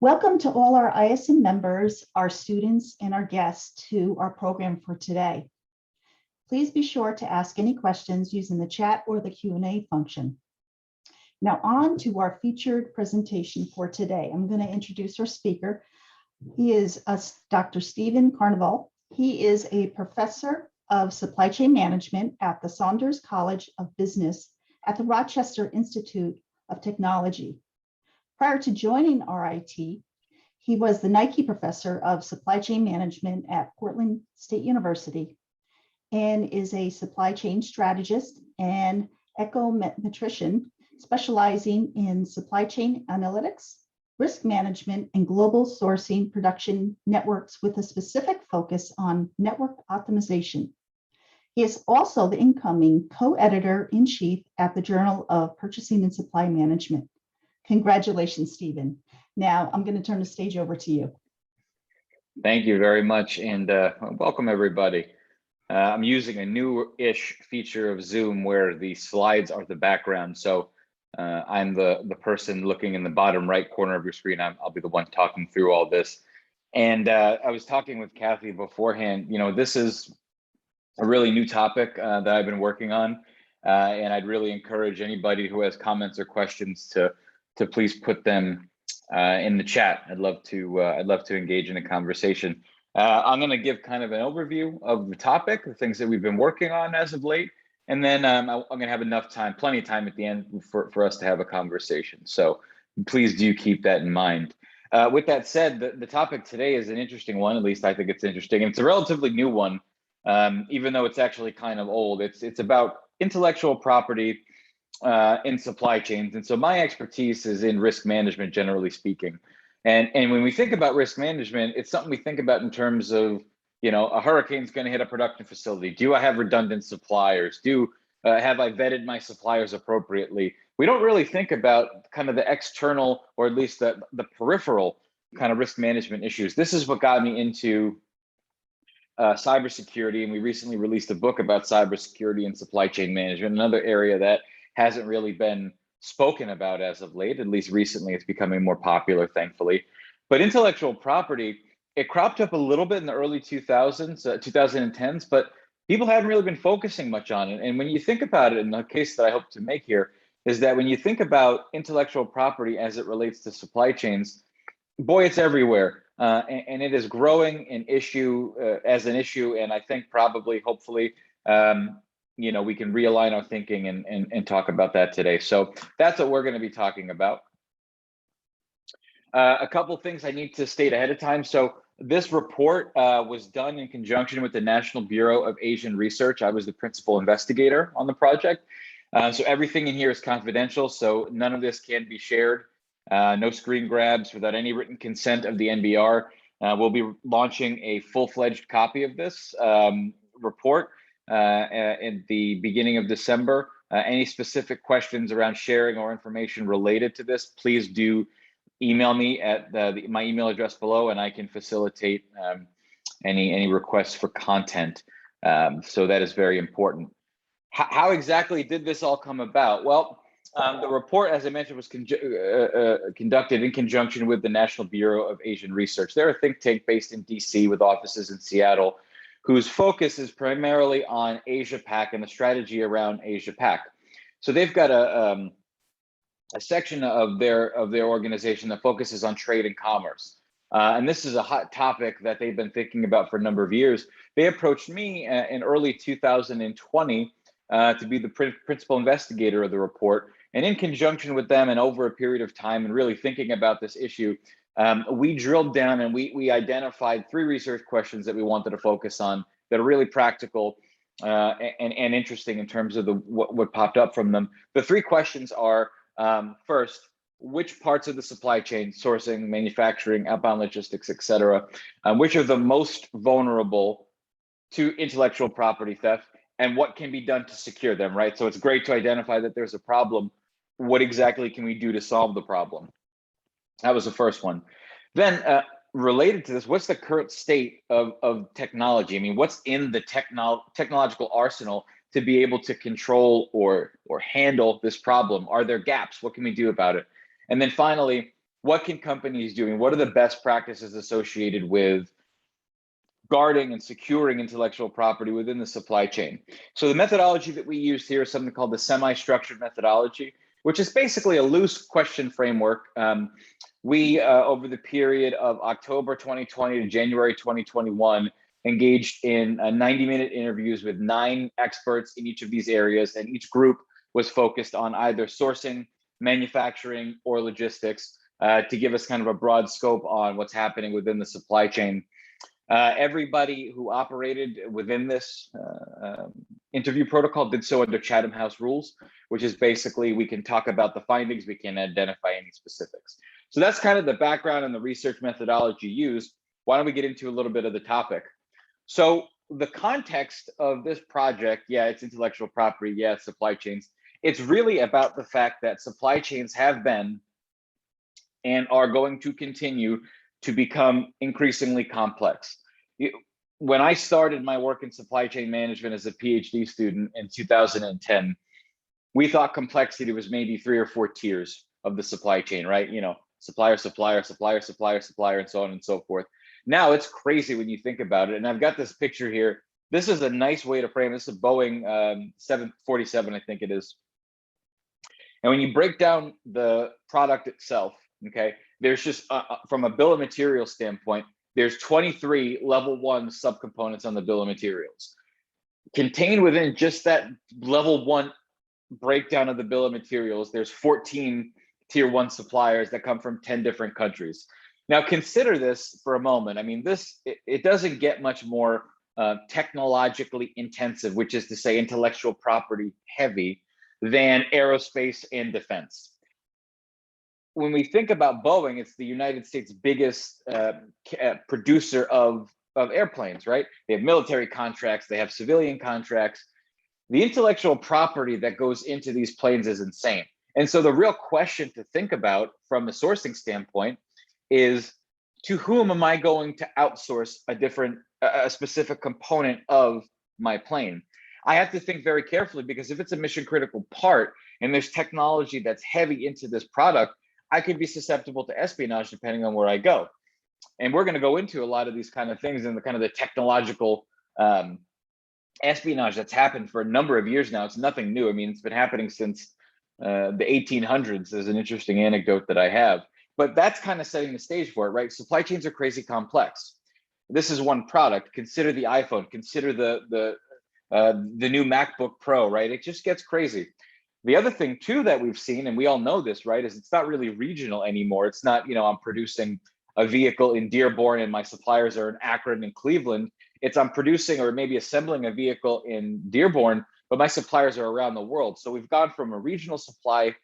Welcome to all our ISM members, our students, and our guests to our program for today. Please be sure to ask any questions using the chat or the Q&A function. Now on to our featured presentation for today. I'm going to introduce our speaker. He is Dr. Stephen Carnovale. He is a professor of supply chain management at the Saunders College of Business at the Rochester Institute of Technology. Prior to joining RIT, he was the Nike professor of supply chain management at Portland State University and is a supply chain strategist and econometrician specializing in supply chain analytics, risk management, and global sourcing production networks with a specific focus on network optimization. He is also the incoming co-editor-in-chief at the Journal of Purchasing and Supply Management. Congratulations, Stephen. Now I'm going to turn the stage over to you. Thank you very much, and welcome everybody. I'm using a new-ish feature of Zoom where the slides are the background. So I'm the person looking in the bottom right corner of your screen. I'll be the one talking through all this. And I was talking with Kathy beforehand. You know, this is a really new topic that I've been working on, and I'd really encourage anybody who has comments or questions to please put them in the chat. I'd love to engage in a conversation. I'm going to give kind of an overview of the topic, the things that we've been working on as of late, and then I'm going to have enough time, plenty of time at the end for us to have a conversation. So please do keep that in mind. With that said, the topic today is an interesting one. At least I think it's interesting, and it's a relatively new one, even though it's actually kind of old. It's about intellectual property in supply chains. And so my expertise is in risk management, generally speaking. And when we think about risk management, it's something we think about in terms of, you know, a hurricane's going to hit a production facility. Do I have redundant suppliers? Have I vetted my suppliers appropriately? We don't really think about kind of the external, or at least the peripheral kind of risk management issues. This is what got me into cybersecurity. And we recently released a book about cybersecurity and supply chain management, another area that hasn't really been spoken about as of late. At least recently, it's becoming more popular, thankfully. But intellectual property, it cropped up a little bit in the early 2010s, but people haven't really been focusing much on it. And when you think about it, and the case that I hope to make here is that when you think about intellectual property as it relates to supply chains, boy, it's everywhere. And it is growing an issue as an issue. And I think probably, hopefully, you know, we can realign our thinking and talk about that today. So that's what we're going to be talking about. A couple things I need to state ahead of time. So this report was done in conjunction with the National Bureau of Asian Research. I was the principal investigator on the project. So everything in here is confidential. So none of this can be shared. No screen grabs without any written consent of the NBR. We'll be launching a full-fledged copy of this report in the beginning of December. Any specific questions around sharing or information related to this, please do email me at my email address below, and I can facilitate any requests for content. So that is very important. How exactly did this all come about? Well, the report, as I mentioned, was conducted in conjunction with the National Bureau of Asian Research. They're a think tank based in DC with offices in Seattle, whose focus is primarily on Asia-Pac and the strategy around Asia-Pac. So they've got a section of their organization that focuses on trade and commerce. And this is a hot topic that they've been thinking about for a number of years. They approached me in early 2020 to be the principal investigator of the report. And in conjunction with them and over a period of time and really thinking about this issue, we drilled down and we identified 3 research questions that we wanted to focus on that are really practical and interesting in terms of what popped up from them. The 3 questions are, first, which parts of the supply chain, sourcing, manufacturing, outbound logistics, et cetera, which are the most vulnerable to intellectual property theft, and what can be done to secure them, right? So it's great to identify that there's a problem. What exactly can we do to solve the problem? That was the first one. Then related to this, what's the current state of technology? I mean, what's in the technological arsenal to be able to control or handle this problem? Are there gaps? What can we do about it? And then finally, what can companies do? And what are the best practices associated with guarding and securing intellectual property within the supply chain? So the methodology that we use here is something called the semi-structured methodology, which is basically a loose question framework. We, over the period of October 2020 to January 2021, engaged in 90-minute interviews with 9 experts in each of these areas, and each group was focused on either sourcing, manufacturing, or logistics to give us kind of a broad scope on what's happening within the supply chain. Everybody who operated within this interview protocol did so under Chatham House rules, which is basically we can talk about the findings, we can identify any specifics. So that's kind of the background and the research methodology used. Why don't we get into a little bit of the topic? So the context of this project, yeah, it's intellectual property, yeah, it's supply chains. It's really about the fact that supply chains have been and are going to continue to become increasingly complex. When I started my work in supply chain management as a PhD student in 2010, we thought complexity was maybe 3 or 4 tiers of the supply chain, right? You know, supplier, supplier, supplier, supplier, supplier, and so on and so forth. Now it's crazy when you think about it. And I've got this picture here. This is a nice way to frame. This is a Boeing 747, I think it is. And when you break down the product itself, okay, there's just, from a bill of materials standpoint, there's 23 level 1 subcomponents on the bill of materials. Contained within just that level 1 breakdown of the bill of materials, there's 14 tier 1 suppliers that come from 10 different countries. Now consider this for a moment. I mean, it doesn't get much more technologically intensive, which is to say intellectual property heavy, than aerospace and defense. When we think about Boeing, it's the United States' biggest producer of airplanes, right? They have military contracts, they have civilian contracts. The intellectual property that goes into these planes is insane. And so the real question to think about from a sourcing standpoint is, to whom am I going to outsource a specific component of my plane? I have to think very carefully, because if it's a mission critical part and there's technology that's heavy into this product, I could be susceptible to espionage depending on where I go. And we're going to go into a lot of these kind of things and the kind of the technological espionage that's happened for a number of years now. It's nothing new. I mean, it's been happening since the 1800s. There's an interesting anecdote that I have, but that's kind of setting the stage for it, right? Supply chains are crazy complex. This is one product. Consider the iPhone. Consider the new MacBook Pro, right? It just gets crazy. The other thing too that we've seen, and we all know this, right, is it's not really regional anymore. It's not, you know, I'm producing a vehicle in Dearborn and my suppliers are in Akron and Cleveland. It's I'm producing or maybe assembling a vehicle in Dearborn, but my suppliers are around the world. So we've gone from a regional supply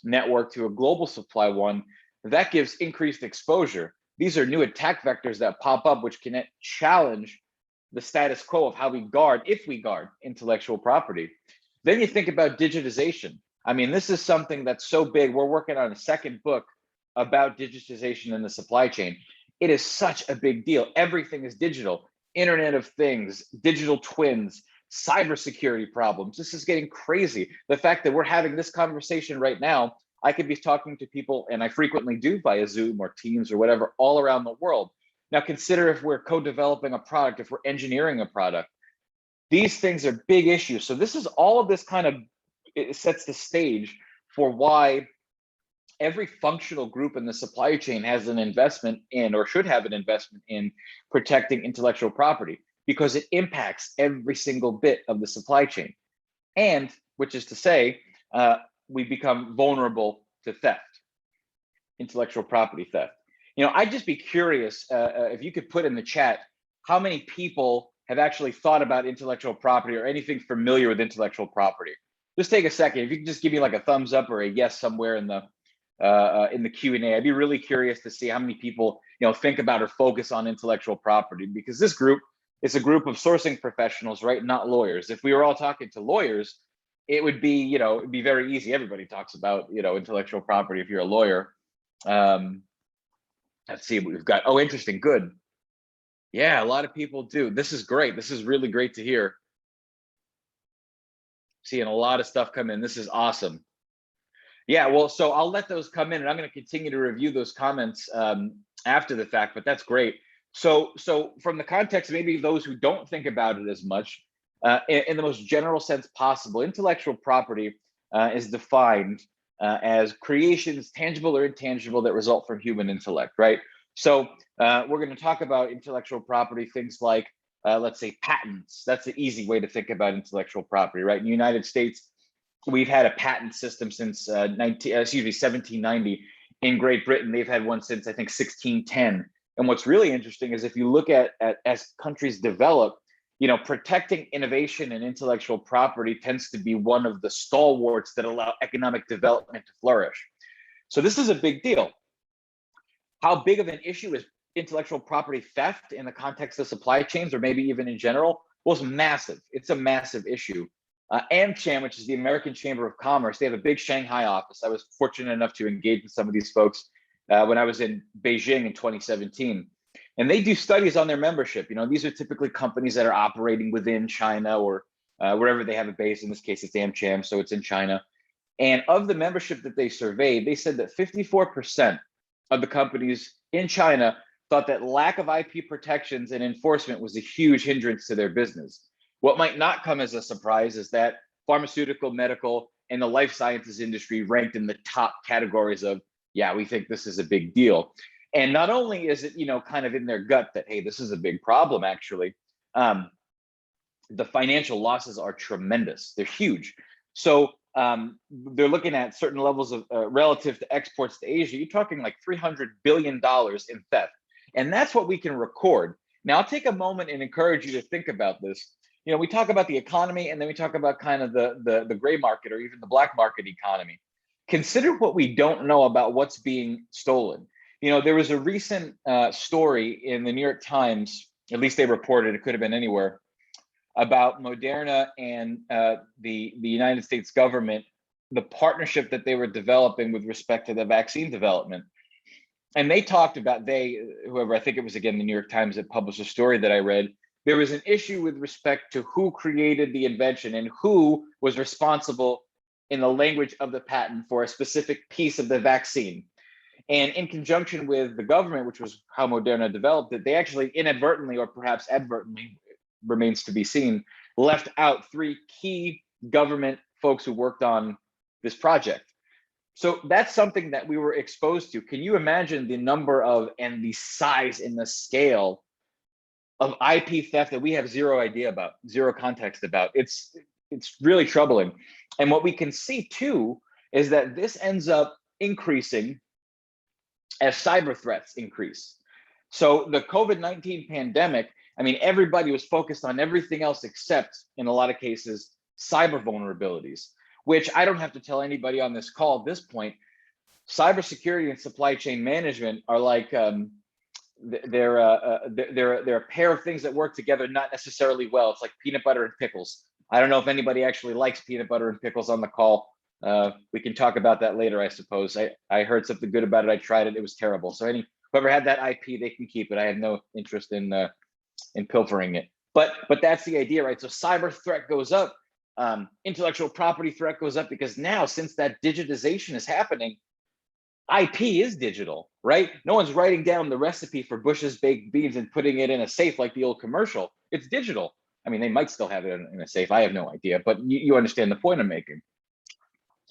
network to a global supply one. That gives increased exposure. These are new attack vectors that pop up, which can challenge the status quo of how we guard, if we guard, intellectual property. Then you think about digitization. I mean, this is something that's so big. We're working on a second book about digitization in the supply chain. It is such a big deal. Everything is digital. Internet of Things, digital twins, cybersecurity problems. This is getting crazy. The fact that we're having this conversation right now, I could be talking to people, and I frequently do via Zoom or Teams or whatever, all around the world. Now consider if we're co-developing a product, if we're engineering a product. These things are big issues. So this is all of this kind of, it sets the stage for why every functional group in the supply chain has an investment in, or should have an investment in, protecting intellectual property, because it impacts every single bit of the supply chain. And which is to say, we become vulnerable to theft, intellectual property theft. You know, I'd just be curious if you could put in the chat how many people have actually thought about intellectual property or anything familiar with intellectual property. Just take a second. If you could just give me like a thumbs up or a yes somewhere in the Q&A. I'd be really curious to see how many people, you know, think about or focus on intellectual property, because this group is a group of sourcing professionals, right? Not lawyers. If we were all talking to lawyers, it would be, you know, it'd be very easy. Everybody talks about, you know, intellectual property if you're a lawyer. Let's see what we've got. Oh, interesting. Good. Yeah, a lot of people do. This is great. This is really great to hear. Seeing a lot of stuff come in. This is awesome. Yeah, well, so I'll let those come in, and I'm going to continue to review those comments after the fact, but that's great. So from the context, maybe those who don't think about it as much, in the most general sense possible, intellectual property is defined as creations, tangible or intangible, that result from human intellect, right? So we're going to talk about intellectual property, things like, let's say, patents. That's the easy way to think about intellectual property, right? In the United States, we've had a patent system since 1790. In Great Britain, they've had one since, I think, 1610. And what's really interesting is if you look at as countries develop, protecting innovation and intellectual property tends to be one of the stalwarts that allow economic development to flourish. So this is a big deal. How big of an issue is intellectual property theft in the context of supply chains, or maybe even in general? Well, it's massive. It's a massive issue. AmCham, which is the American Chamber of Commerce, they have a big Shanghai office. I was fortunate enough to engage with some of these folks when I was in Beijing in 2017. And they do studies on their membership. These are typically companies that are operating within China or wherever they have a base. In this case, it's AmCham, so it's in China. And of the membership that they surveyed, they said that 54% of the companies in China thought that lack of IP protections and enforcement was a huge hindrance to their business. What might not come as a surprise is that pharmaceutical, medical, and the life sciences industry ranked in the top categories of, yeah, we think this is a big deal. And not only is it, kind of in their gut that, hey, this is a big problem, actually, the financial losses are tremendous. They're huge. So they're looking at certain levels of relative to exports to Asia. You're talking like $300 billion in theft. And that's what we can record. Now, I'll take a moment and encourage you to think about this. We talk about the economy, and then we talk about kind of the gray market or even the black market economy. Consider what we don't know about what's being stolen. There was a recent story in the New York Times, at least they reported, it could have been anywhere, about Moderna and the United States government, the partnership that they were developing with respect to the vaccine development. And they talked about, whoever, I think it was, again, the New York Times that published a story that I read. There was an issue with respect to who created the invention and who was responsible in the language of the patent for a specific piece of the vaccine. And in conjunction with the government, which was how Moderna developed it, they actually inadvertently, or perhaps advertently, remains to be seen, left out 3 key government folks who worked on this project. So that's something that we were exposed to. Can you imagine the number of and the size and the scale of IP theft that we have zero idea about, zero context about? It's really troubling. And what we can see too is that this ends up increasing as cyber threats increase. So the COVID-19 pandemic, everybody was focused on everything else except, in a lot of cases, cyber vulnerabilities, which I don't have to tell anybody on this call at this point. Cybersecurity and supply chain management are like they're a pair of things that work together not necessarily well. It's like peanut butter and pickles. I don't know if anybody actually likes peanut butter and pickles on the call. We can talk about that later, I suppose. I heard something good about it. I tried it. It was terrible. So whoever had that IP, they can keep it. I have no interest in pilfering it. But that's the idea, right? So cyber threat goes up. Intellectual property threat goes up because now, since that digitization is happening, IP is digital, right? No one's writing down the recipe for Bush's baked beans and putting it in a safe like the old commercial. It's digital. They might still have it in a safe. I have no idea, but you understand the point I'm making.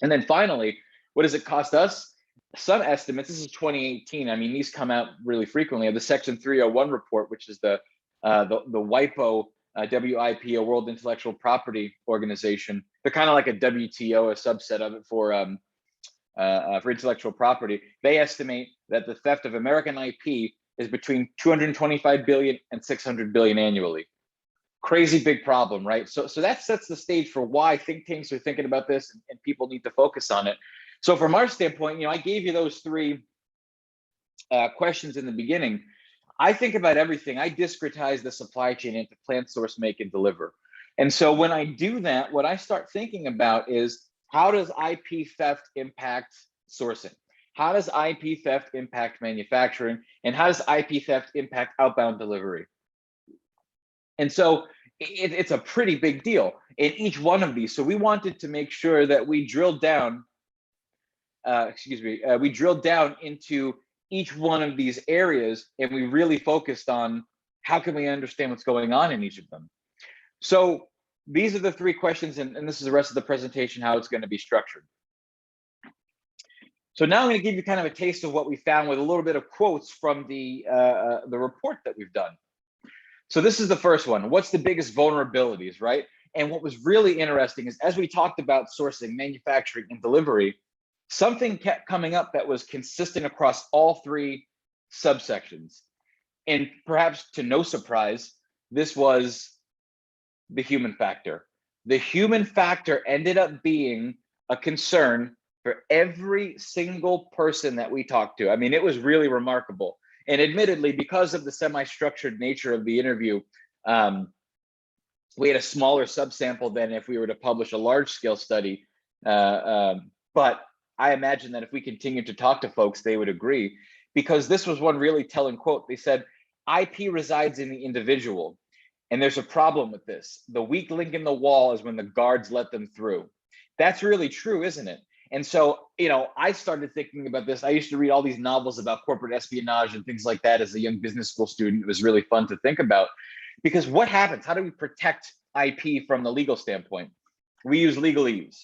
And then finally, what does it cost us? Some estimates, this is 2018. These come out really frequently. The Section 301 report, which is the WIPO, WIPO, World Intellectual Property Organization. They're kind of like a WTO, a subset of it for intellectual property. They estimate that the theft of American IP is between 225 billion and 600 billion annually. Crazy big problem, right? So that sets the stage for why think tanks are thinking about this and people need to focus on it. So from our standpoint, I gave you those 3 questions in the beginning. I think about everything. I discretize the supply chain into plant, source, make, and deliver. And so when I do that, what I start thinking about is, how does IP theft impact sourcing? How does IP theft impact manufacturing? And how does IP theft impact outbound delivery? And so it's a pretty big deal in each one of these. So we wanted to make sure that we drilled down we drilled down into each one of these areas, and we really focused on how can we understand what's going on in each of them. So these are the three questions, and this is the rest of the presentation, how it's going to be structured. So now I'm going to give you kind of a taste of what we found with a little bit of quotes from the report that we've done. So this is the first one. What's the biggest vulnerabilities, right? And what was really interesting is, as we talked about sourcing, manufacturing, and delivery, something kept coming up that was consistent across all three subsections. And perhaps to no surprise, this was the human factor. The human factor ended up being a concern for every single person that we talked to. I mean, it was really remarkable. And admittedly, because of the semi-structured nature of the interview, we had a smaller subsample than if we were to publish a large-scale study. But I imagine that if we continued to talk to folks, they would agree, because this was one really telling quote. They said, IP resides in the individual, and there's a problem with this. The weak link in the wall is when the guards let them through. That's really true, isn't it? And so, I started thinking about this. I used to read all these novels about corporate espionage and things like that as a young business school student. It was really fun to think about, because what happens? How do we protect IP from the legal standpoint? We use legalese.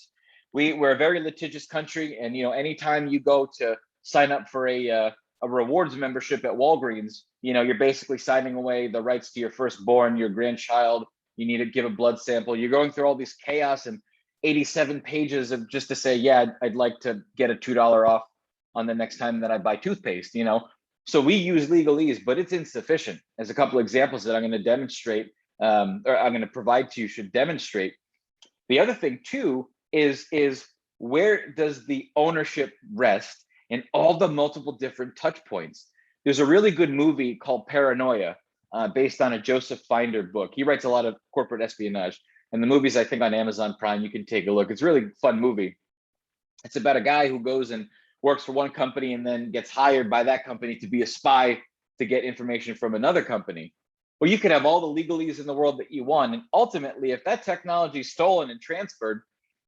We're a very litigious country, and anytime you go to sign up for a rewards membership at Walgreens, you're basically signing away the rights to your firstborn, your grandchild. You need to give a blood sample. You're going through all this chaos and 87 pages of just to say, yeah, I'd like to get a $2 off on the next time that I buy toothpaste. So we use legalese, but it's insufficient. As a couple examples that I'm going to demonstrate, or I'm going to provide to you, should demonstrate. The other thing too is where does the ownership rest in all the multiple different touch points? There's a really good movie called Paranoia, based on a Joseph Finder book. He writes a lot of corporate espionage, and the movie's, I think, on Amazon Prime. You can take a look. It's a really fun movie. It's about a guy who goes and works for one company and then gets hired by that company to be a spy to get information from another company. Well, you could have all the legalese in the world that you want, and ultimately, if that technology is stolen and transferred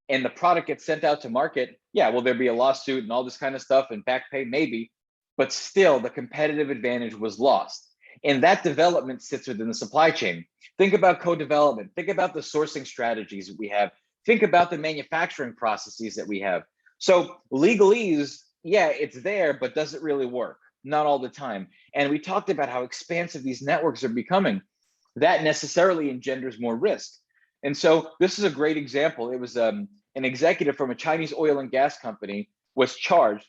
and the product gets sent out to market, yeah, will there be a lawsuit and all this kind of stuff and back pay? Maybe, but still the competitive advantage was lost. And that development sits within the supply chain. Think about co-development. Think about the sourcing strategies that we have. Think about the manufacturing processes that we have. So legalese, yeah, it's there, but does it really work? Not all the time. And we talked about how expansive these networks are becoming. That necessarily engenders more risk. And so this is a great example. It was an executive from a Chinese oil and gas company was charged.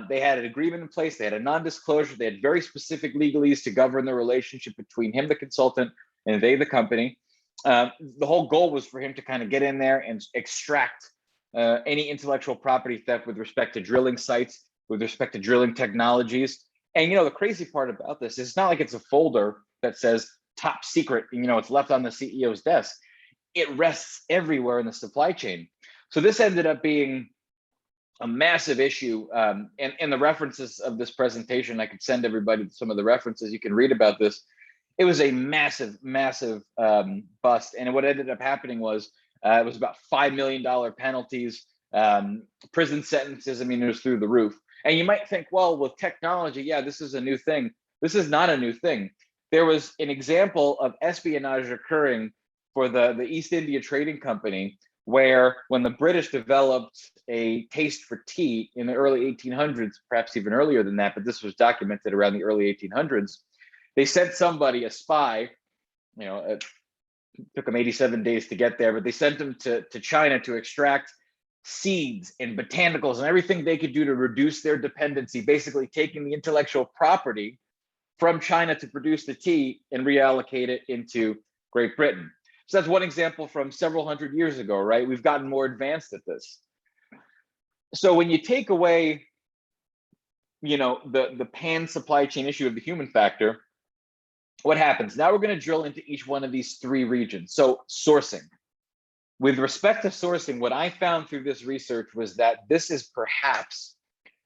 They had an agreement in place. They had a non-disclosure. They had very specific legalese to govern the relationship between him, the consultant, and they, the company. The whole goal was for him to kind of get in there and extract any intellectual property theft with respect to drilling sites, with respect to drilling technologies. And the crazy part about this is it's not like it's a folder that says top secret, it's left on the CEO's desk. It rests everywhere in the supply chain. So this ended up being a massive issue. And the references of this presentation, I could send everybody some of the references. You can read about this. It was a massive, massive bust. And what ended up happening was it was about $5 million penalties, prison sentences. I mean, it was through the roof. And you might think, well, with technology, yeah, this is a new thing. This is not a new thing. There was an example of espionage occurring for the East India Trading Company, where when the British developed a taste for tea in the early 1800s, perhaps even earlier than that, but this was documented around the early 1800s, they sent somebody, a spy, it took them 87 days to get there, but they sent them to China to extract seeds and botanicals and everything they could do to reduce their dependency, basically taking the intellectual property from China to produce the tea and reallocate it into Great Britain. So that's one example from several hundred years ago, right? We've gotten more advanced at this. So when you take away, the pan supply chain issue of the human factor, what happens? Now we're going to drill into each one of these three regions. So sourcing. With respect to sourcing, what I found through this research was that this is perhaps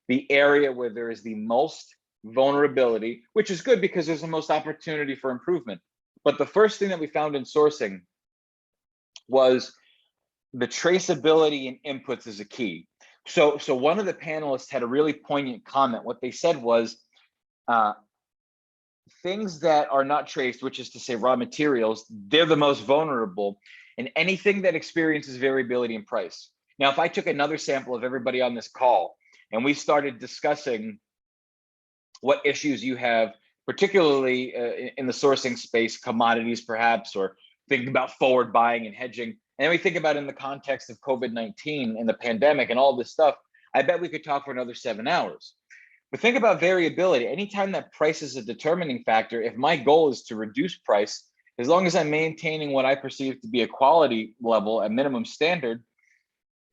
the area where there is the most vulnerability, which is good because there's the most opportunity for improvement. But the first thing that we found in sourcing was the traceability and inputs is a key. So one of the panelists had a really poignant comment. What they said was, uh, things that are not traced, which is to say raw materials, they're the most vulnerable, and anything that experiences variability in price. Now, if I took another sample of everybody on this call and we started discussing what issues you have, particularly in the sourcing space, commodities perhaps, or thinking about forward buying and hedging, and then we think about in the context of COVID-19 and the pandemic and all this stuff, I bet we could talk for another 7 hours. But think about variability. Anytime that price is a determining factor, if my goal is to reduce price, as long as I'm maintaining what I perceive to be a quality level, a minimum standard,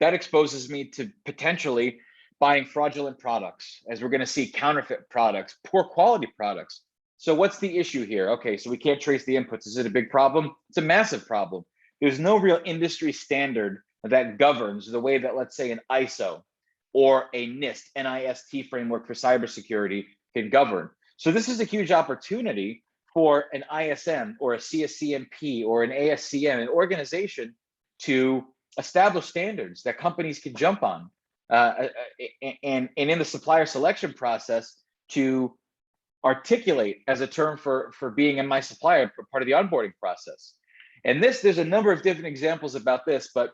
that exposes me to potentially buying fraudulent products, as we're going to see counterfeit products, poor quality products. So what's the issue here? Okay, so we can't trace the inputs. Is it a big problem? It's a massive problem. There's no real industry standard that governs the way that, let's say, an ISO or a NIST framework for cybersecurity can govern. So this is a huge opportunity for an ISM or a CSCMP or an ASCM, an organization, to establish standards that companies can jump on, and in the supplier selection process to articulate as a term for being in my supplier, part of the onboarding process. And there's a number of different examples about this, but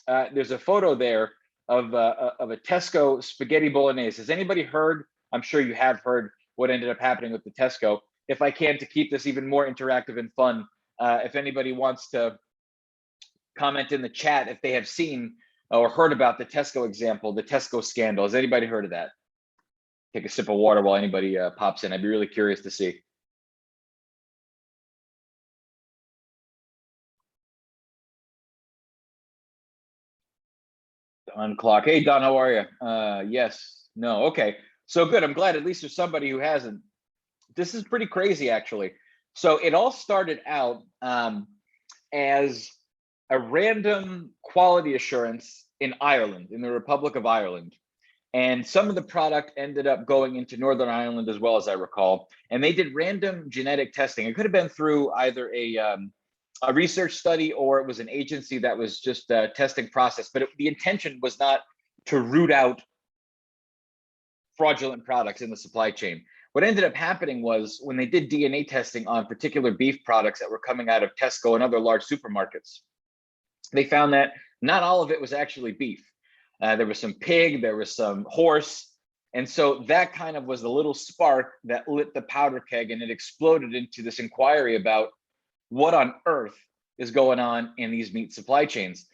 there's a photo there of a Tesco spaghetti bolognese. Has anybody heard? I'm sure you have heard what ended up happening with the Tesco. If I can, to keep this even more interactive and fun, if anybody wants to comment in the chat if they have seen or heard about the Tesco example, the Tesco scandal. Has anybody heard of that? Take a sip of water while anybody pops in. I'd be really curious to see. On clock. Hey, Don, how are you? Yes, no, okay. So good. I'm glad at least there's somebody who hasn't. This is pretty crazy, actually. So it all started out as a random quality assurance in Ireland, in the Republic of Ireland. And some of the product ended up going into Northern Ireland as well, as I recall. And they did random genetic testing. It could have been through either a research study or it was an agency that was just a testing process. But the intention was not to root out fraudulent products in the supply chain. What ended up happening was when they did DNA testing on particular beef products that were coming out of Tesco and other large supermarkets, they found that not all of it was actually beef. There was some pig, there was some horse. And so that kind of was the little spark that lit the powder keg, and it exploded into this inquiry about what on earth is going on in these meat supply chains.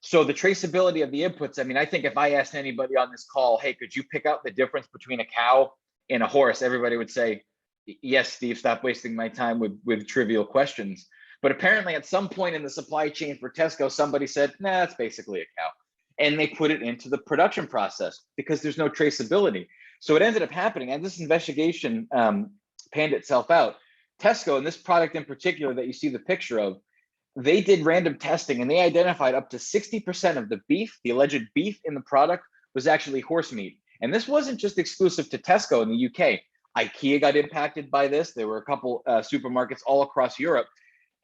So the traceability of the inputs, I mean, I think if I asked anybody on this call, hey, could you pick out the difference between a cow and a horse? Everybody would say, yes, Steve, stop wasting my time with trivial questions. But apparently at some point in the supply chain for Tesco, somebody said, nah, it's basically a cow. And they put it into the production process because there's no traceability. So it ended up happening, and this investigation panned itself out. Tesco, and this product in particular that you see the picture of, they did random testing and they identified up to 60% of the beef, the alleged beef in the product, was actually horse meat. And this wasn't just exclusive to Tesco in the UK. IKEA got impacted by this. There were a couple supermarkets all across Europe.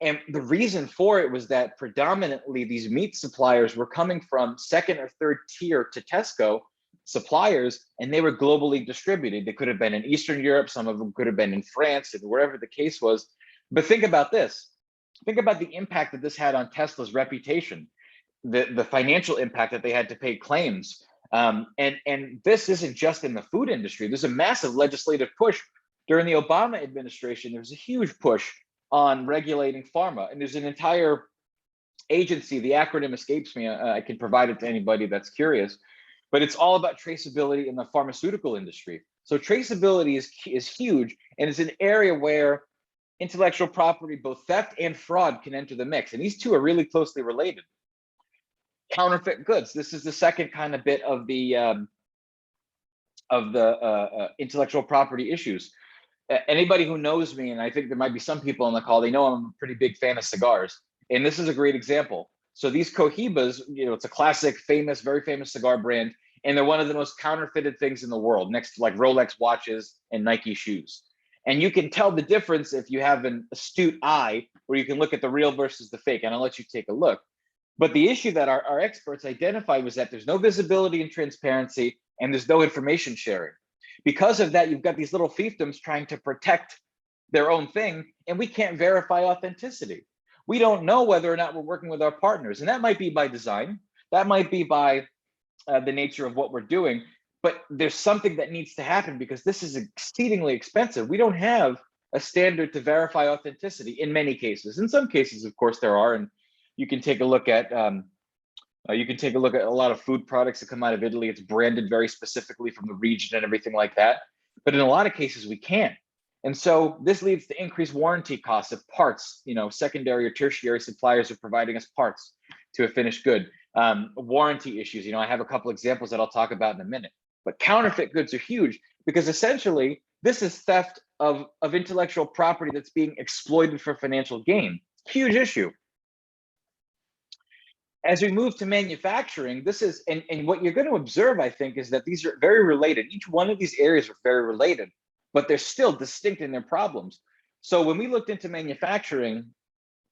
And the reason for it was that predominantly these meat suppliers were coming from second or third tier to Tesco suppliers, and they were globally distributed. They could have been in Eastern Europe, some of them could have been in France, and wherever the case was. But think about this. Think about the impact that this had on Tesla's reputation, the financial impact that they had to pay claims. And this isn't just in the food industry. There's a massive legislative push. During the Obama administration, there was a huge push on regulating pharma. And there's an entire agency, the acronym escapes me, I can provide it to anybody that's curious, but it's all about traceability in the pharmaceutical industry. So traceability is huge, and it's an area where intellectual property, both theft and fraud, can enter the mix. And these two are really closely related. Counterfeit goods. This is the second kind of bit of the intellectual property issues. Anybody who knows me, and I think there might be some people on the call, they know I'm a pretty big fan of cigars. And this is a great example. So these Cohibas, it's a classic, famous, very famous cigar brand, and they're one of the most counterfeited things in the world, next to like Rolex watches and Nike shoes. And you can tell the difference if you have an astute eye where you can look at the real versus the fake. And I'll let you take a look. But the issue that our experts identified was that there's no visibility and transparency, and there's no information sharing. Because of that, you've got these little fiefdoms trying to protect their own thing, and we can't verify authenticity. We don't know whether or not we're working with our partners, and that might be by design, that might be by the nature of what we're doing, but there's something that needs to happen because this is exceedingly expensive. We don't have a standard to verify authenticity in many cases. In some cases, of course, there are, and you can take a look at a lot of food products that come out of Italy. It's branded very specifically from the region and everything like that. But in a lot of cases, we can't. And so this leads to increased warranty costs of parts. Secondary or tertiary suppliers are providing us parts to a finished good. Warranty issues. I have a couple examples that I'll talk about in a minute. But counterfeit goods are huge because essentially this is theft of intellectual property that's being exploited for financial gain. Huge issue. As we move to manufacturing, this is, and what you're going to observe, I think, is that these are very related. Each one of these areas are very related, but they're still distinct in their problems. So when we looked into manufacturing,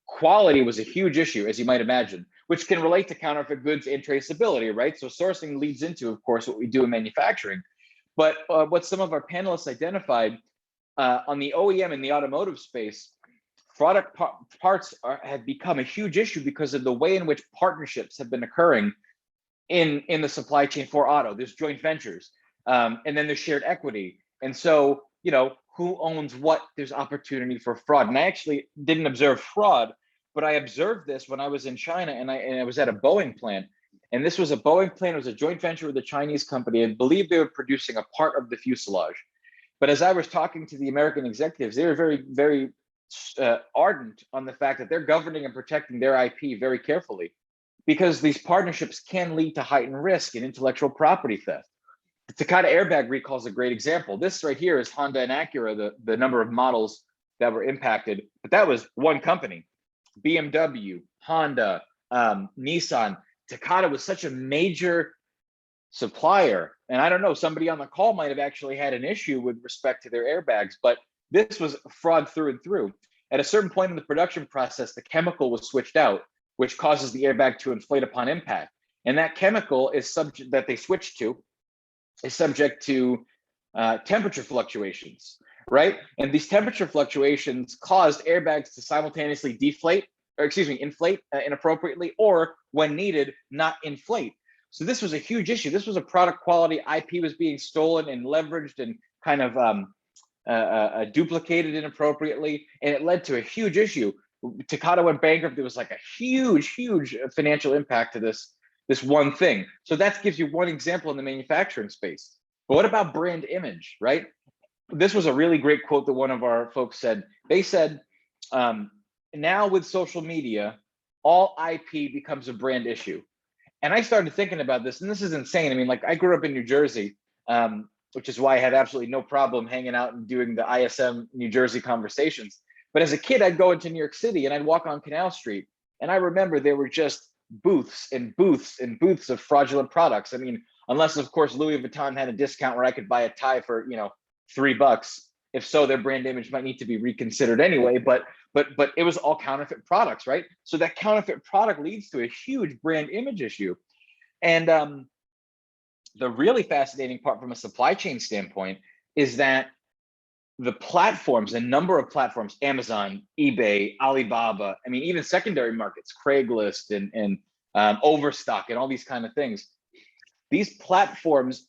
quality was a huge issue, as you might imagine, which can relate to counterfeit goods and traceability, right? So sourcing leads into, of course, what we do in manufacturing. But what some of our panelists identified on the OEM and the automotive space, product parts have become a huge issue because of the way in which partnerships have been occurring in the supply chain for auto. There's joint ventures, and then there's shared equity. And so, who owns what? There's opportunity for fraud. And I actually didn't observe fraud, but I observed this when I was in China, and I was at a Boeing plant. And this was a Boeing plant. It was a joint venture with a Chinese company. I believe they were producing a part of the fuselage. But as I was talking to the American executives, they were very, very ardent on the fact that they're governing and protecting their IP very carefully, because these partnerships can lead to heightened risk and intellectual property theft. The Takata airbag recall is a great example. This right here is Honda and Acura, the number of models that were impacted, but that was one company. BMW, Honda, Nissan. Takata was such a major supplier, and I don't know, somebody on the call might have actually had an issue with respect to their airbags, but this was fraud through and through. At a certain point in the production process, the chemical was switched out, which causes the airbag to inflate upon impact. And that chemical is subject that they switched to is subject to temperature fluctuations, right? And these temperature fluctuations caused airbags to simultaneously inflate inappropriately, or when needed, not inflate. So this was a huge issue. This was a product quality. IP was being stolen and leveraged and kind of duplicated inappropriately, and it led to a huge issue. Takata went bankrupt. There was like a huge financial impact to this one thing. So that gives you one example in the manufacturing space. But what about brand image, right? This was a really great quote that one of our folks said. They said, now with social media, all IP becomes a brand issue. And I started thinking about this, and this is insane. I mean, like, I grew up in New Jersey, which is why I had absolutely no problem hanging out and doing the ISM New Jersey conversations. But as a kid, I'd go into New York City and I'd walk on Canal Street. And I remember there were just booths and booths and booths of fraudulent products. I mean, unless, of course, Louis Vuitton had a discount where I could buy a tie for, $3. If so, their brand image might need to be reconsidered anyway. But it was all counterfeit products, right? So that counterfeit product leads to a huge brand image issue. And the really fascinating part from a supply chain standpoint is that the platforms, a number of platforms, Amazon, eBay, Alibaba, I mean, even secondary markets, Craigslist and Overstock and all these kind of things, these platforms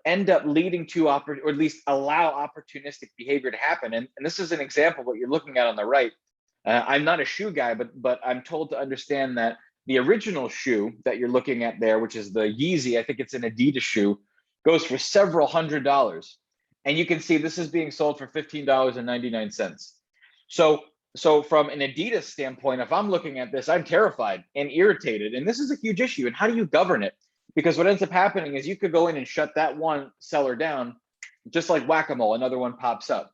end up leading to, or at least allow opportunistic behavior to happen. And this is an example of what you're looking at on the right. I'm not a shoe guy, but I'm told to understand that the original shoe that you're looking at there, which is the Yeezy, I think it's an Adidas shoe, goes for several $100s. And you can see this is being sold for $15.99. So from an Adidas standpoint, if I'm looking at this, I'm terrified and irritated. And this is a huge issue. And how do you govern it? Because what ends up happening is you could go in and shut that one seller down, just like whack-a-mole, another one pops up.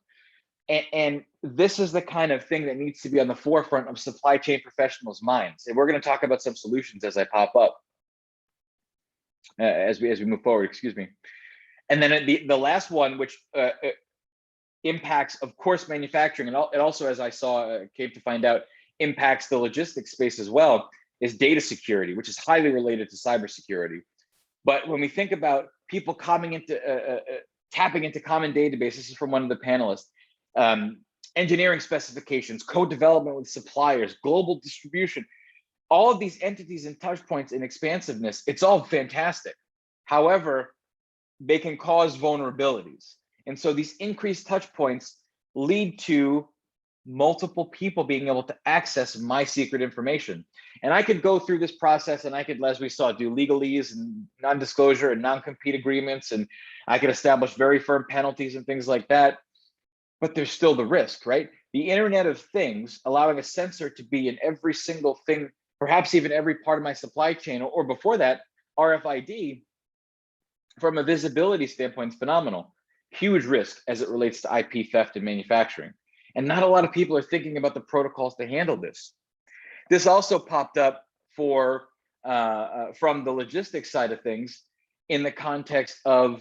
And this is the kind of thing that needs to be on the forefront of supply chain professionals' minds. And we're going to talk about some solutions as I pop up, as we move forward, excuse me. And then the last one, which impacts, of course, manufacturing, and it also, as I came to find out, impacts the logistics space as well, is data security, which is highly related to cybersecurity. But when we think about people coming into tapping into common databases, this is from one of the panelists, engineering specifications, code development with suppliers, global distribution, all of these entities and touch points and expansiveness, it's all fantastic. However, they can cause vulnerabilities. And so these increased touch points lead to multiple people being able to access my secret information. And I could go through this process and I could, as we saw, do legalese and non-disclosure and non-compete agreements, and I could establish very firm penalties and things like that. But there's still the risk, right? The Internet of Things, allowing a sensor to be in every single thing, perhaps even every part of my supply chain, or before that, RFID, from a visibility standpoint, is phenomenal. Huge risk as it relates to IP theft and manufacturing. And not a lot of people are thinking about the protocols to handle this. This also popped up for from the logistics side of things in the context of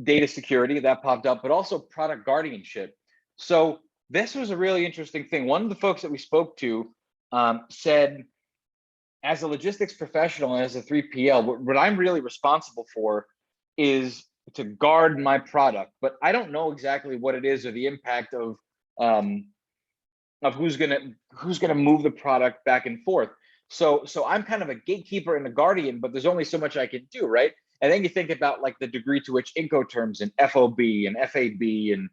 data security that popped up, but also product guardianship. So this was a really interesting thing. One of the folks that we spoke to said, as a logistics professional and as a 3PL, what I'm really responsible for is to guard my product, but I don't know exactly what it is or the impact of who's gonna move the product back and forth. So I'm kind of a gatekeeper and a guardian, but there's only so much I can do, right? And then you think about like the degree to which Incoterms and FOB and FAB and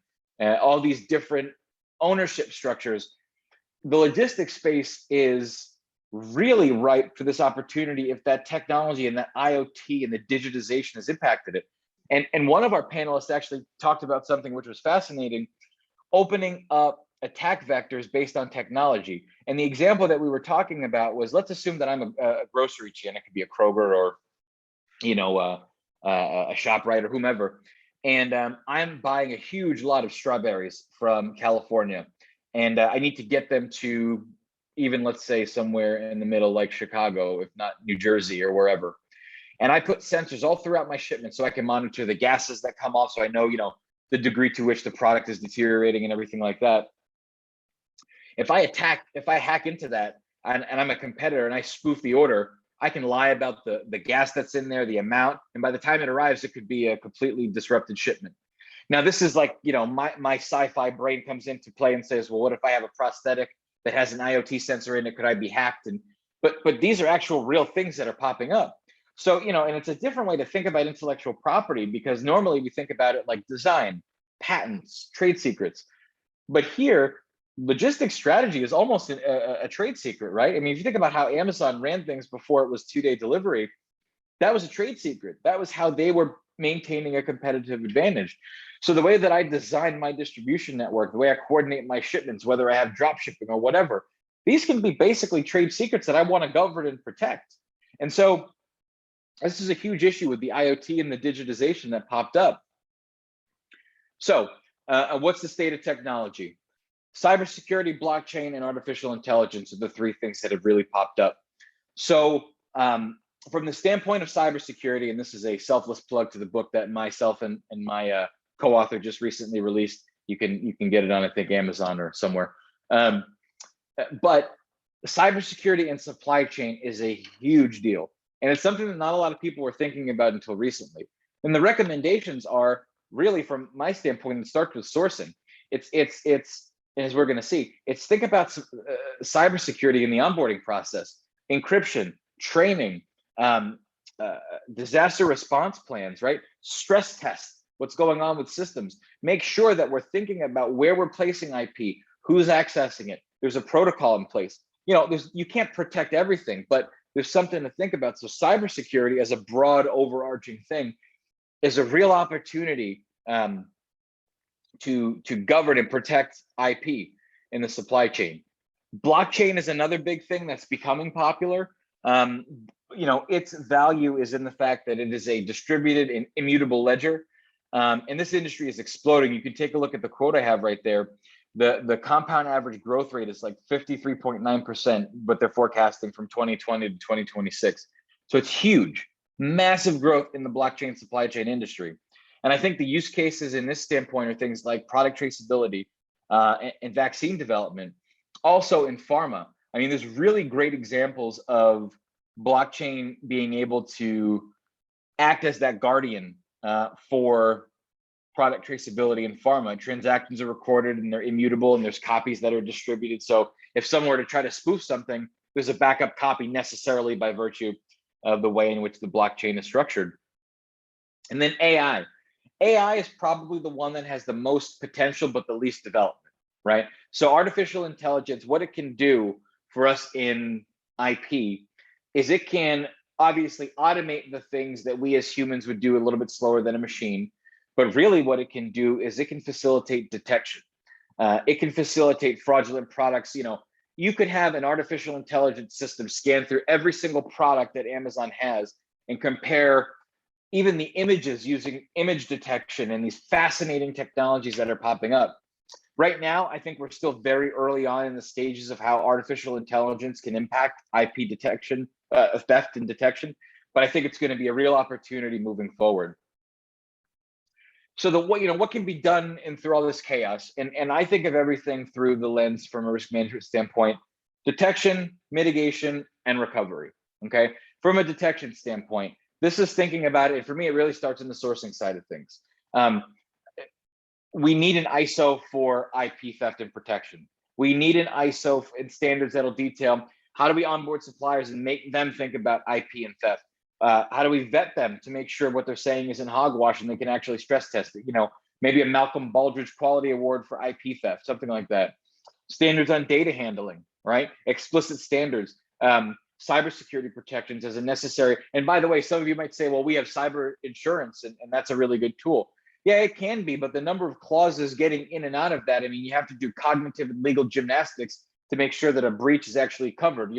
all these different ownership structures. The logistics space is really ripe for this opportunity if that technology and that IoT and the digitization has impacted it. And one of our panelists actually talked about something which was fascinating, opening up attack vectors based on technology. And the example that we were talking about was, let's assume that I'm a grocery chain. It could be a Kroger or, you know, a ShopRite or whomever. And I'm buying a huge lot of strawberries from California. And I need to get them to even, let's say, somewhere in the middle, like Chicago, if not New Jersey or wherever. And I put sensors all throughout my shipment so I can monitor the gases that come off, so I know, you know, the degree to which the product is deteriorating and everything like that. If I hack into that and I'm a competitor and I spoof the order, I can lie about the gas that's in there, the amount, and by the time it arrives, it could be a completely disrupted shipment. Now, this is like, you know, my sci-fi brain comes into play and says, well, what if I have a prosthetic that has an IoT sensor in it? Could I be hacked? And but these are actual real things that are popping up. So, you know, and it's a different way to think about intellectual property, because normally we think about it like design, patents, trade secrets. But here, logistics strategy is almost a trade secret, right? I mean, if you think about how Amazon ran things before it was 2-day delivery, that was a trade secret. That was how they were maintaining a competitive advantage. So the way that I design my distribution network, the way I coordinate my shipments, whether I have drop shipping or whatever, these can be basically trade secrets that I want to govern and protect. And so this is a huge issue with the IoT and the digitization that popped up. So what's the state of technology? Cybersecurity, blockchain, and artificial intelligence are the three things that have really popped up. So from the standpoint of cybersecurity, and this is a selfless plug to the book that myself and my co-author just recently released. You can get it on, I think, Amazon or somewhere. But cybersecurity and supply chain is a huge deal. And it's something that not a lot of people were thinking about until recently. And the recommendations are really, from my standpoint, it starts with sourcing. It's as we're going to see, it's think about cybersecurity in the onboarding process, encryption, training, disaster response plans, right? Stress test what's going on with systems. Make sure that we're thinking about where we're placing IP, who's accessing it. There's a protocol in place. You know, you can't protect everything, but there's something to think about. So cybersecurity as a broad overarching thing is a real opportunity to govern and protect IP in the supply chain. Blockchain is another big thing that's becoming popular. You know, its value is in the fact that it is a distributed and immutable ledger. And this industry is exploding. You can take a look at the quote I have right there. The compound average growth rate is like 53.9%, but they're forecasting from 2020 to 2026. So it's huge, massive growth in the blockchain supply chain industry. And I think the use cases in this standpoint are things like product traceability and vaccine development. Also in pharma, I mean, there's really great examples of blockchain being able to act as that guardian for product traceability in pharma. Transactions are recorded and they're immutable, and there's copies that are distributed. So if someone were to try to spoof something, there's a backup copy necessarily by virtue of the way in which the blockchain is structured. And then AI. AI is probably the one that has the most potential, but the least development, right? So artificial intelligence, what it can do for us in IP is it can obviously automate the things that we as humans would do a little bit slower than a machine. But really what it can do is it can facilitate detection. It can facilitate fraudulent products. You could have an artificial intelligence system scan through every single product that Amazon has and compare even the images using image detection and these fascinating technologies that are popping up. Right now, I think we're still very early on in the stages of how artificial intelligence can impact IP detection, theft and detection, but I think it's going to be a real opportunity moving forward. So what can be done through all this chaos, and I think of everything through the lens from a risk management standpoint: detection, mitigation, and recovery. Okay, from a detection standpoint, this is thinking about it. For me, it really starts in the sourcing side of things. We need an ISO for IP theft and protection. We need an ISO and standards that'll detail how do we onboard suppliers and make them think about IP and theft. How do we vet them to make sure what they're saying isn't hogwash and they can actually stress test it? Maybe a Malcolm Baldrige Quality Award for IP theft, something like that. Standards on data handling, right? Explicit standards, cybersecurity protections as a necessary. And by the way, some of you might say, well, we have cyber insurance and that's a really good tool. Yeah, it can be, but the number of clauses getting in and out of that, I mean, you have to do cognitive and legal gymnastics to make sure that a breach is actually covered.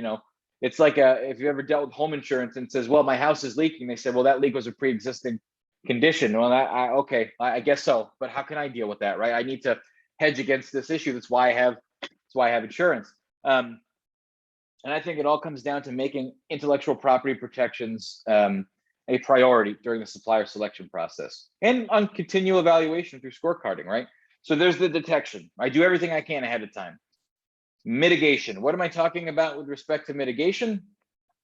It's like if you ever dealt with home insurance and says, well, my house is leaking. They said, well, that leak was a pre-existing condition. Well, okay, I guess so. But how can I deal with that, right? I need to hedge against this issue. That's why I have insurance. And I think it all comes down to making intellectual property protections a priority during the supplier selection process and on continual evaluation through scorecarding, right? So there's the detection. I do everything I can ahead of time. Mitigation. What am I talking about with respect to mitigation?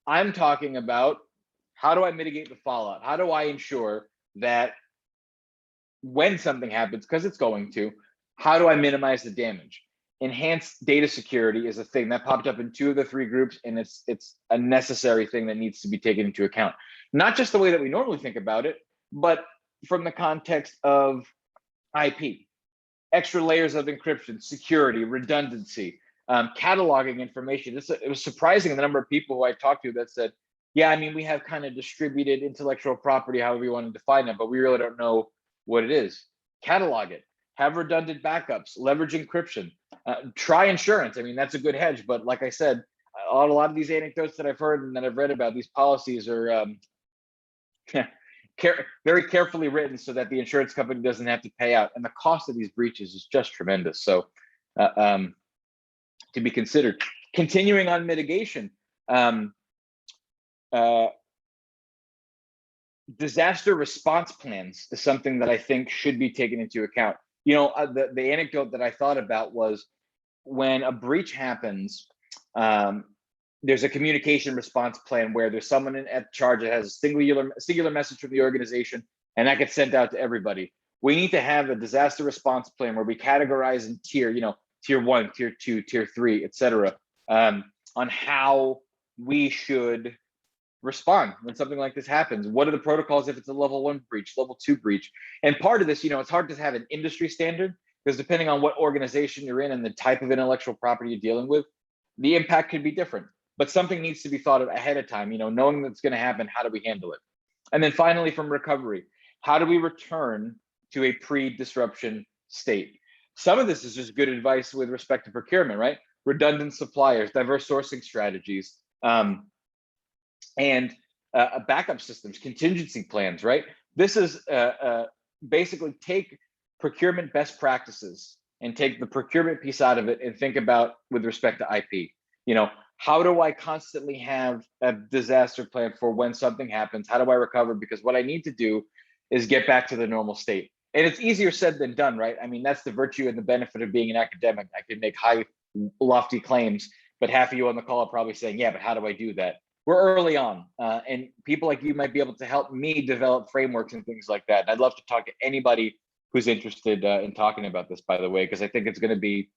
I'm talking about how do I mitigate the fallout? How do I ensure that when something happens, because it's going to, how do I minimize the damage? Enhanced data security is a thing that popped up in 2 of the 3 groups, and it's a necessary thing that needs to be taken into account. Not just the way that we normally think about it, but from the context of IP, extra layers of encryption, security, redundancy, cataloging information. It was surprising the number of people who I talked to that said, yeah, I mean, we have kind of distributed intellectual property, however you want to define it, but we really don't know what it is. Catalog it, have redundant backups, leverage encryption, try insurance. I mean, that's a good hedge, but like I said, a lot of these anecdotes that I've heard and that I've read about, these policies are very carefully written so that the insurance company doesn't have to pay out. And the cost of these breaches is just tremendous. So to be considered. Continuing on mitigation, disaster response plans is something that I think should be taken into account. The anecdote that I thought about was when a breach happens, there's a communication response plan where there's someone at charge that has a singular message from the organization, and that gets sent out to everybody. We need to have a disaster response plan where we categorize in tier 1, tier 2, tier 3, et cetera, on how we should respond when something like this happens. What are the protocols if it's a level 1 breach, level 2 breach? And part of this, it's hard to have an industry standard because depending on what organization you're in and the type of intellectual property you're dealing with, the impact could be different. But something needs to be thought of ahead of time, knowing that's going to happen, how do we handle it? And then finally, from recovery, how do we return to a pre-disruption state? Some of this is just good advice with respect to procurement, right? Redundant suppliers, diverse sourcing strategies, and backup systems, contingency plans, right? This is basically take procurement best practices and take the procurement piece out of it and think about with respect to IP. How do I constantly have a disaster plan for when something happens? How do I recover? Because what I need to do is get back to the normal state. And it's easier said than done, right? I mean, that's the virtue and the benefit of being an academic. I can make high, lofty claims, but half of you on the call are probably saying, yeah, but how do I do that? We're early on, and people like you might be able to help me develop frameworks and things like that. And I'd love to talk to anybody who's interested in talking about this, by the way, because I think it's going to be,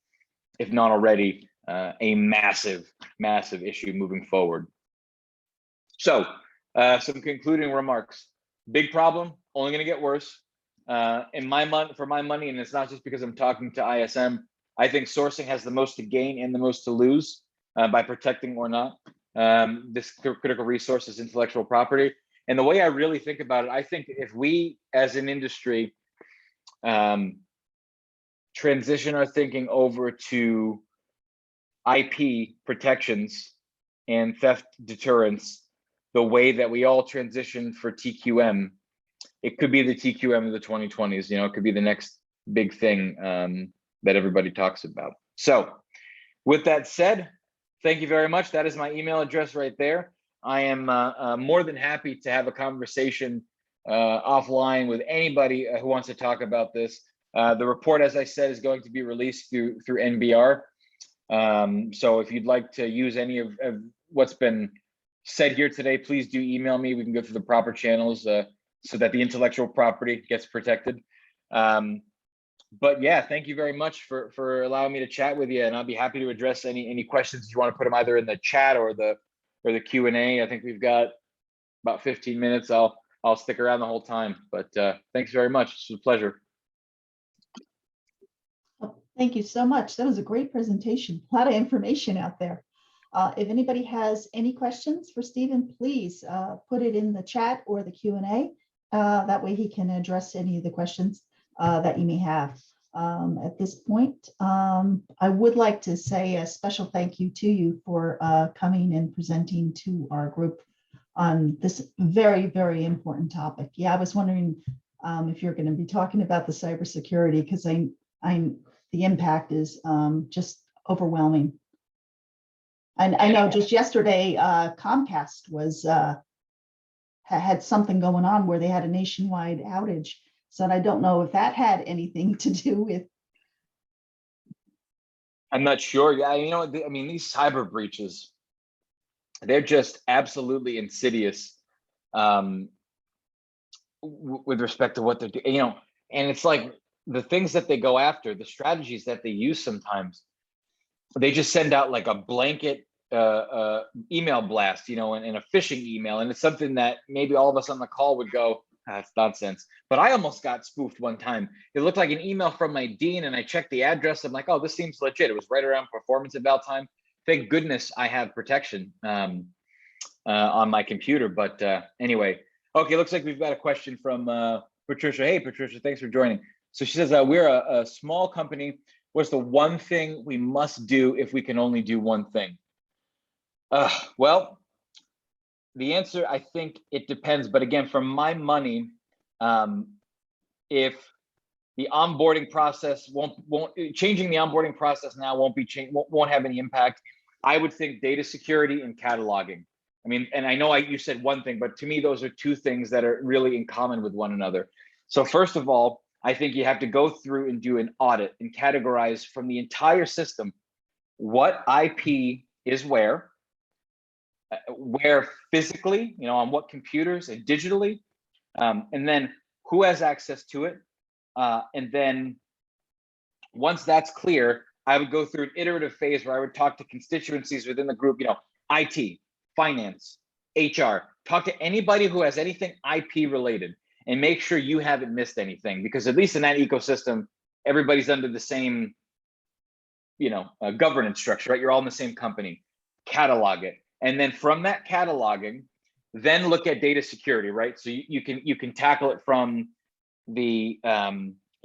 if not already, a massive, massive issue moving forward. So some concluding remarks. Big problem, only going to get worse. For my money, and it's not just because I'm talking to ISM, I think sourcing has the most to gain and the most to lose by protecting or not this critical resource is intellectual property. And the way I really think about it, I think if we as an industry transition our thinking over to IP protections and theft deterrence, the way that we all transition for TQM, it could be the TQM of the 2020s. You know, it could be the next big thing that everybody talks about. So with that said, thank you very much. That is my email address right there. I am more than happy to have a conversation offline with anybody who wants to talk about this. The report, as I said, is going to be released through NBR. So if you'd like to use any of what's been said here today, please do email me. We can go through the proper channels so that the intellectual property gets protected. But yeah, thank you very much for allowing me to chat with you, and I'll be happy to address any questions you want to put them either in the chat or the Q&A. I think we've got about 15 minutes. I'll stick around the whole time, but thanks very much. It's a pleasure. Thank you so much. That was a great presentation. A lot of information out there. If anybody has any questions for Stephen, please put it in the chat or the Q&A. That way he can address any of the questions that you may have. At this point, I would like to say a special thank you to you for coming and presenting to our group on this very, very important topic. Yeah, I was wondering if you're going to be talking about the cybersecurity, because the impact is just overwhelming. And I know just yesterday, Comcast was had something going on where they had a nationwide outage. So I don't know if that had anything to do with. I'm not sure. Yeah, you know, I mean, these cyber breaches, they're just absolutely insidious with respect to what they're doing. You know, and it's like the things that they go after, the strategies that they use sometimes, they just send out like a blanket email blast, you know, and a phishing email. And it's something that maybe all of us on the call would go, that's nonsense. But I almost got spoofed one time. It looked like an email from my dean, and I checked the address. I'm like, oh, this seems legit. It was right around performance eval time. Thank goodness I have protection on my computer. But anyway, okay, looks like we've got a question from Patricia. Hey, Patricia, thanks for joining. So she says, we're a small company. What's the one thing we must do if we can only do one thing? Well, the answer, I think it depends. But again, for my money, if the onboarding process changing the onboarding process now won't have any impact, I would think data security and cataloging. I mean, and I know you said one thing, but to me, those are two things that are really in common with one another. So first of all, I think you have to go through and do an audit and categorize from the entire system what IP is where physically, you know, on what computers and digitally, and then who has access to it. And then once that's clear, I would go through an iterative phase where I would talk to constituencies within the group, you know, IT, finance, HR, talk to anybody who has anything IP related and make sure you haven't missed anything, because at least in that ecosystem, everybody's under the same, you know, governance structure, right? You're all in the same company. Catalog it. And then from that cataloging, then look at data security, right? So you can tackle it from the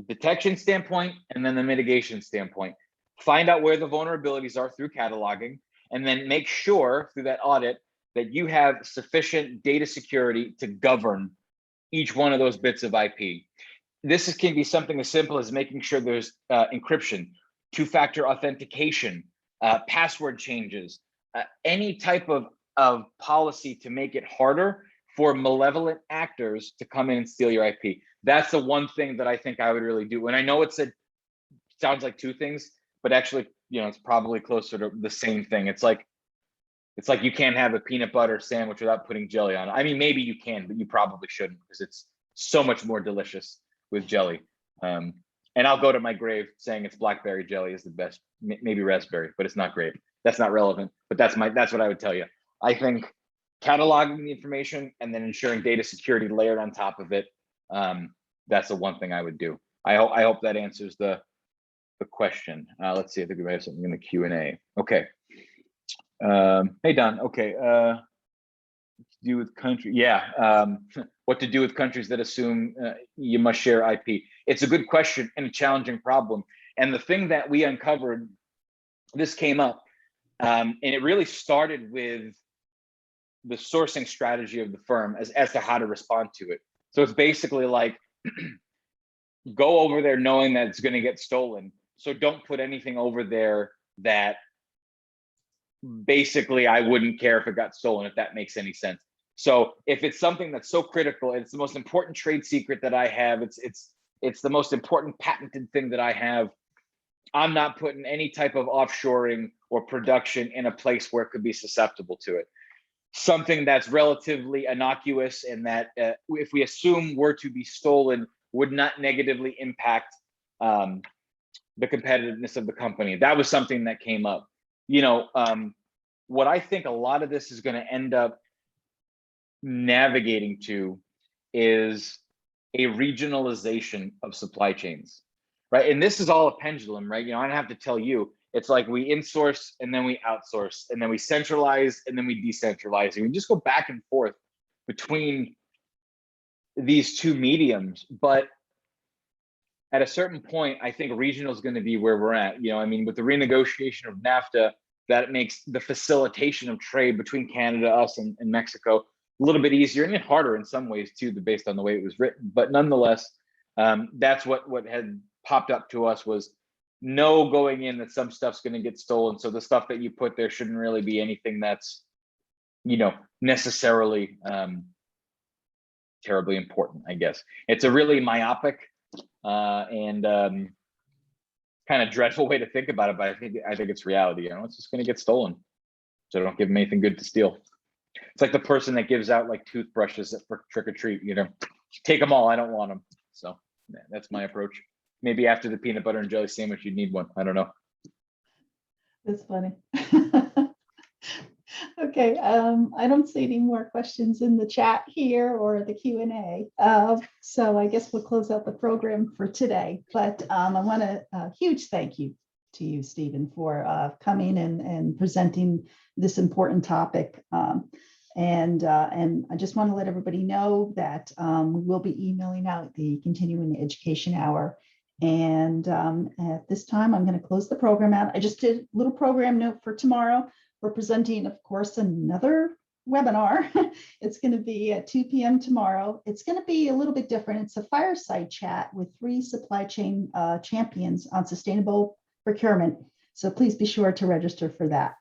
detection standpoint and then the mitigation standpoint. Find out where the vulnerabilities are through cataloging, and then make sure through that audit that you have sufficient data security to govern each one of those bits of IP. This can be something as simple as making sure there's encryption, two-factor authentication, password changes, any type of policy to make it harder for malevolent actors to come in and steal your IP. That's the one thing that I think I would really do. And I know sounds like two things, but actually it's probably closer to the same thing. It's like you can't have a peanut butter sandwich without putting jelly on it. I mean, maybe you can, but you probably shouldn't, because it's so much more delicious with jelly. And I'll go to my grave saying it's blackberry jelly is the best, maybe raspberry, but it's not great. That's not relevant, but that's what I would tell you. I think cataloging the information and then ensuring data security layered on top of it, that's the one thing I would do. I hope that answers the question. Let's see, I think we might have something in the Q&A. Okay. Hey, Don. Okay. What to do with country? Yeah. What to do with countries that assume you must share IP? It's a good question and a challenging problem. And the thing that we uncovered, this came up, and it really started with the sourcing strategy of the firm as to how to respond to it. So it's basically like, go over there knowing that it's going to get stolen. So don't put anything over there that basically I wouldn't care if it got stolen, if that makes any sense. So if it's something that's so critical, it's the most important trade secret that I have, it's the most important patented thing that I have, I'm not putting any type of offshoring or production in a place where it could be susceptible to it. Something that's relatively innocuous and that if we assume were to be stolen would not negatively impact the competitiveness of the company. That was something that came up. What I think a lot of this is going to end up navigating to is a regionalization of supply chains, right? And this is all a pendulum, right? I don't have to tell you. It's like we insource and then we outsource and then we centralize and then we decentralize. And we just go back and forth between these two mediums. But at a certain point, I think regional is going to be where we're at. I mean, with the renegotiation of NAFTA, that makes the facilitation of trade between Canada, us, and Mexico a little bit easier and harder in some ways too, based on the way it was written. But nonetheless, that's what had popped up to us was no going in that some stuff's going to get stolen. So the stuff that you put there shouldn't really be anything that's, necessarily terribly important, I guess. It's a really myopic and kind of dreadful way to think about it, but I think it's reality. It's just going to get stolen. So don't give them anything good to steal. It's like the person that gives out like toothbrushes for trick or treat. Take them all. I don't want them. So that's my approach. Maybe after the peanut butter and jelly sandwich, you'd need one. I don't know. That's funny. Okay, I don't see any more questions in the chat here or the Q&A. So I guess we'll close out the program for today. But I want a huge thank you to you, Stephen, for coming and presenting this important topic. And I just want to let everybody know that we will be emailing out the continuing education hour. And at this time, I'm going to close the program out. I just did a little program note for tomorrow. We're presenting, of course, another webinar. It's going to be at 2 p.m. tomorrow. It's going to be a little bit different. It's a fireside chat with 3 supply chain champions on sustainable procurement. So please be sure to register for that.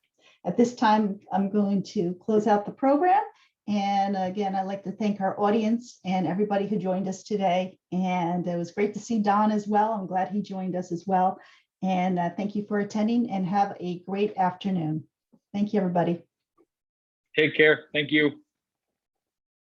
At this time, I'm going to close out the program. And again, I'd like to thank our audience and everybody who joined us today. And it was great to see Don as well. I'm glad he joined us as well. And thank you for attending and have a great afternoon. Thank you, everybody. Take care. Thank you.